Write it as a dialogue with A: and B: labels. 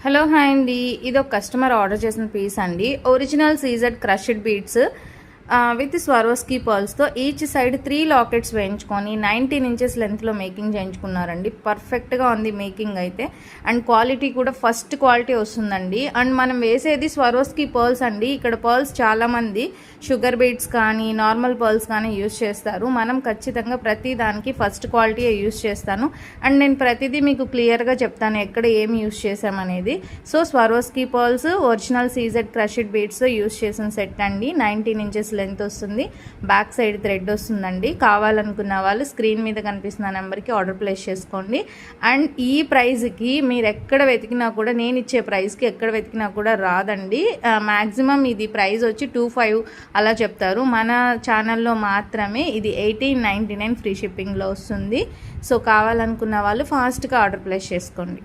A: Hello hi అండి, ఇది ఒక కస్టమర్ ఆర్డర్ చేసిన పీస్ అండి. Original CZ crushed beads with Swarovski పర్ల్స్తో ఈచ్ సైడ్ 3 లాకెట్స్ వేయించుకొని 19 ఇంచెస్ లెంత్లో మేకింగ్ చేయించుకున్నారండి. పర్ఫెక్ట్గా ఉంది మేకింగ్ అయితే, అండ్ క్వాలిటీ కూడా ఫస్ట్ క్వాలిటీ వస్తుందండి. అండ్ మనం వేసేది స్వారోస్కీ పర్ల్స్ అండి. ఇక్కడ పర్ల్స్ చాలామంది షుగర్ బీడ్స్ కానీ నార్మల్ పర్ల్స్ కానీ యూజ్ చేస్తారు. మనం ఖచ్చితంగా ప్రతి దానికి ఫస్ట్ క్వాలిటీ యూజ్ చేస్తాను. అండ్ నేను ప్రతిదీ మీకు క్లియర్గా చెప్తాను ఎక్కడ ఏమి యూజ్ చేసామనేది. So Swarovski pearls original CZ crushed beads use చేసిన సెట్ అండి. 19 ఇంచెస్ లెంత్ వస్తుంది, బ్యాక్ సైడ్ థ్రెడ్ వస్తుందండి. కావాలనుకున్న వాళ్ళు స్క్రీన్ మీద కనిపిస్తున్న నెంబర్కి ఆర్డర్ ప్లేస్ చేసుకోండి. అండ్ ఈ ప్రైస్కి మీరు ఎక్కడ వెతికినా కూడా, నేను ఇచ్చే ప్రైస్కి ఎక్కడ వెతికినా కూడా రాదండి. మ్యాక్సిమం ఇది ప్రైస్ వచ్చి 25 అలా చెప్తారు. మన ఛానల్లో మాత్రమే ఇది 1899 ఫ్రీ షిప్పింగ్లో వస్తుంది. సో కావాలనుకున్న వాళ్ళు ఫాస్ట్గా ఆర్డర్ ప్లేస్ చేసుకోండి.